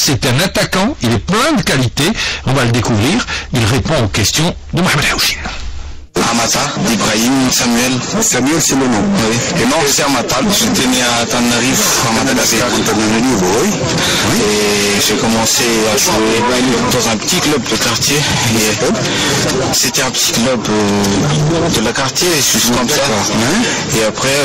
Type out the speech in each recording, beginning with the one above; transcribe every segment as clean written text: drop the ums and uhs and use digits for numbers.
c'est un attaquant, il est plein de qualités, on va le découvrir, il répond aux questions de Mohamed Haouchine. Amata, Ibrahim, Samuel. Samuel, c'est le nom. Oui. Et non, c'est Amata. J'étais né à Tanarive, à Madagascar. Oui. Et j'ai commencé à jouer dans un petit club de quartier. C'était un petit club de la quartier, juste comme ça. Et après,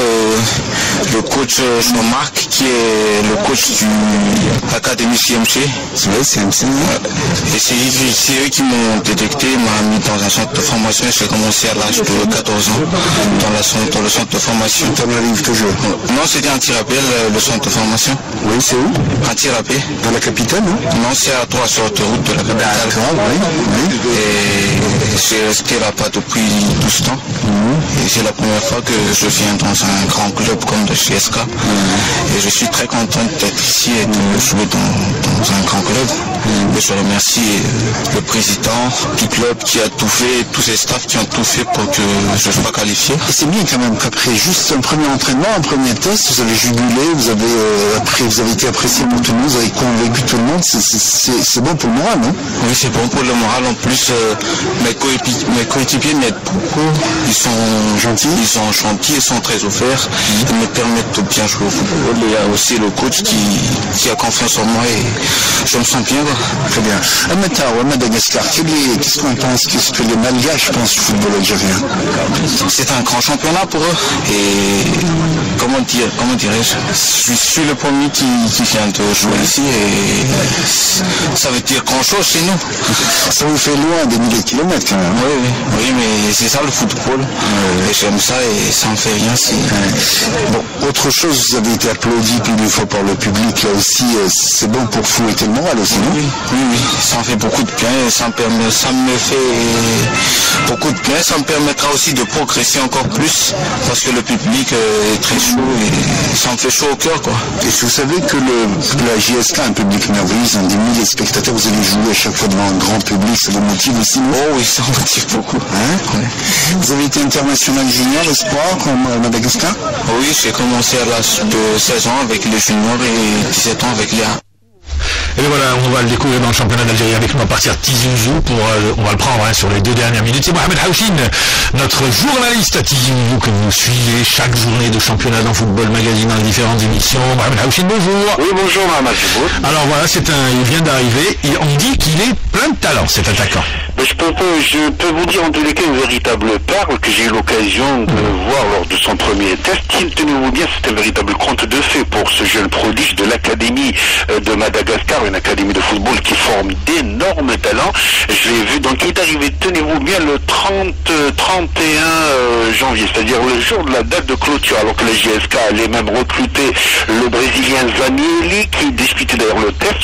le coach Jean-Marc, qui est le coach de l'académie CMC. Oui, CMC. Et c'est eux qui m'ont détecté, m'ont mis dans un centre de formation. J'ai commencé à l'âge de 14 ans dans le centre de formation. Tanarive toujours. Non, c'était un tir-à-pied, le centre de formation. Oui, c'est où? Un tir-à-pied. Dans la capitale, non? Non, c'est à 3 sur l'autoroute de la capitale. D'accord, oui. Et j'ai resté là-bas depuis 12 ans. Et c'est la première fois que je viens dans un grand club comme le GSK. Et je suis très content d'être ici et de jouer dans un grand club. Et je remercie le président du club qui a tout fait, tous ses staffs qui ont tout fait pour que je sois qualifié. Et c'est bien quand même qu'après juste un premier entraînement, un premier test, vous avez jubilé, vous avez été apprécié pour tout le monde, vous avez convaincu tout le monde, c'est bon pour le moral, non? Oui, c'est bon pour le moral. En plus, mes coéquipiers m'aident beaucoup. Ils sont gentils, ils sont très ouverts. Ils me permettent de bien jouer au football. Il y a aussi le coach qui a confiance en moi et je me sens bien. Très bien. À Madagascar, qu'est-ce qu'on pense, qu'est-ce que les Malgaches pensent du football algérien? C'est un grand championnat pour eux. Et comment dirais-je, je suis le premier qui vient de jouer ici et ça veut dire grand-chose chez nous. Ça vous fait loin des milliers de kilomètres quand même. Oui, mais c'est ça le football. Et j'aime ça et ça me fait rien. Bon, autre chose, vous avez été applaudi plusieurs fois par le public, là aussi, c'est bon pour fouetter le moral aussi, non? Oui, ça me fait beaucoup de bien et ça me fait beaucoup de bien. Ça me permettra aussi de progresser encore plus parce que le public est très chaud et ça me fait chaud au cœur, quoi. Et si vous savez que la JSK a un public merveilleux, ils ont des milliers de spectateurs, vous allez jouer à chaque fois devant un grand public, ça vous motive aussi, non? Oh oui, ça me motive beaucoup. Vous avez été international junior, espoir, à Madagascar? Oui, j'ai commencé à l'âge de 16 ans avec les juniors et 17 ans avec les A. Et bien voilà, on va le découvrir dans le championnat d'Algérie avec nous à partir de Tizi-Ouzou on va le prendre sur les 2 dernières minutes. C'est Mohamed Haouchine, notre journaliste à Tizi-Ouzou que vous suivez chaque journée de championnat dans Football Magazine dans les différentes émissions. Mohamed Haouchine, bonjour. Oui, bonjour Mohamed. Alors voilà, il vient d'arriver et on dit qu'il est plein de talent, cet attaquant. Je peux vous dire en tous les cas une véritable perle que j'ai eu l'occasion de voir lors de son premier test. Tenez-vous bien, c'est un véritable conte de fées pour ce jeune prodige de l'Académie de Madagascar, une académie de football qui forme d'énormes talents. Je l'ai vu, donc il est arrivé, tenez-vous bien, le 31 janvier, c'est-à-dire le jour de la date de clôture, alors que la JSK allait même recruter le Brésilien Zanielli qui disputait d'ailleurs le test.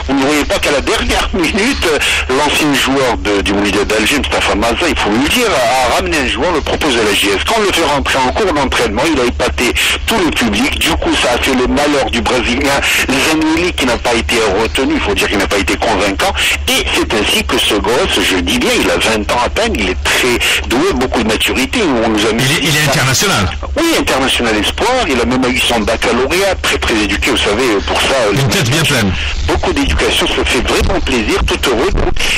Vous ne voyez pas qu'à la dernière minute, l'ancien joueur du Mouloudia d'Alger, Mustafa Maza, il faut le dire, a ramené un joueur, le propose à la JSK, on le fait rentrer en cours d'entraînement, il a épaté tout le public, du coup ça a fait le malheur du Brésilien Zanielli qui n'a pas été retenu, il faut dire qu'il n'a pas été convaincant, et c'est ainsi que ce gosse, je dis bien, il a 20 ans à peine, il est très doué, beaucoup de maturité, on nous a mis il est international. Oui, international espoir, il a même eu son baccalauréat, très très éduqué, vous savez, pour ça... Une tête bien pleine. Beaucoup d'éducation, ça fait vraiment plaisir, tout heureux,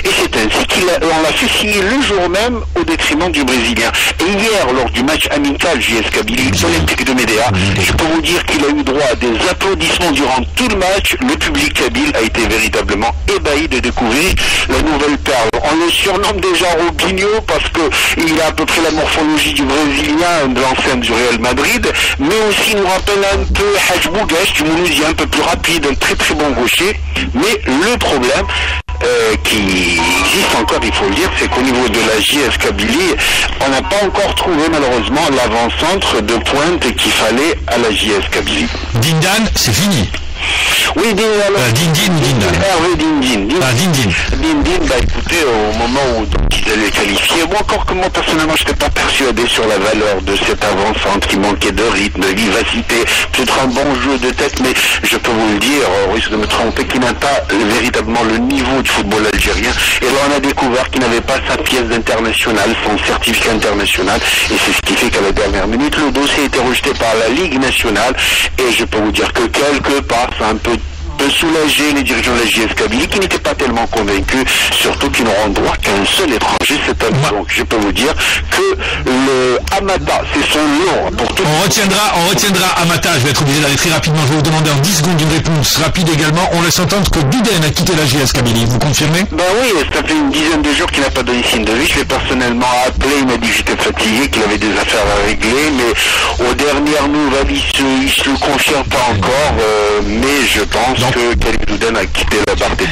et c'est ainsi qu'on l'a fait signer le jour même au détriment du Brésilien. Et hier, lors du match amical JS Kabylie Olympique de Médéa, je peux vous dire qu'il a eu droit à des applaudissements durant tout le match. Le public kabyle a été véritablement ébahi de découvrir la nouvelle perle. On le surnomme déjà Robinho parce qu'il a à peu près la morphologie du Brésilien, de l'ancien du Real Madrid, mais aussi il nous rappelle un peu Hadj Bougache du Mouloudien, un peu plus rapide, un très très bon gaucher. Mais le problème qui existe encore, il faut le dire, c'est qu'au niveau de la JS Kabylie, on n'a pas encore trouvé malheureusement l'avant-centre de pointe qu'il fallait à la JS Kabylie. Dindan, c'est fini. Oui, Dindin ou Dindan? Oui, Dindin. Dindin. Dindin, écoutez, au moment où ils allaient qualifier, moi encore que moi personnellement, je n'étais pas persuadé sur la valeur de cet avant-centre qui manquait de rythme, de vivacité, peut-être un bon jeu de tête, mais je peux vous le dire, au risque de me tromper, qu'il n'a pas véritablement le niveau du football algérien. Et là, on a découvert qu'il n'avait pas sa pièce d'international, son certificat international, et c'est ce qui fait qu'à la dernière minute, le dossier a été rejeté par la Ligue nationale, et je peux vous dire que quelque part, ça a un peu de soulager les dirigeants de la JS Kabylie qui n'étaient pas tellement convaincus, surtout qu'ils n'auront droit qu'à un seul étranger cette année. Donc je peux vous dire que le Amata, c'est son nom pour tout. On retiendra Amata. Je vais être obligé d'aller très rapidement. Je vais vous demander en 10 secondes une réponse rapide également. On laisse entendre que Duden a quitté la JS Kabylie. Vous confirmez? Ben oui, ça fait une dizaine de jours qu'il n'a pas donné signe de vie. Je l'ai personnellement appelé, il m'a dit que j'étais fatigué, qu'il avait des affaires à régler, mais aux dernières nouvelles, il se le confirme pas encore, mais je pense que Kalidou Duden a quitté la barre des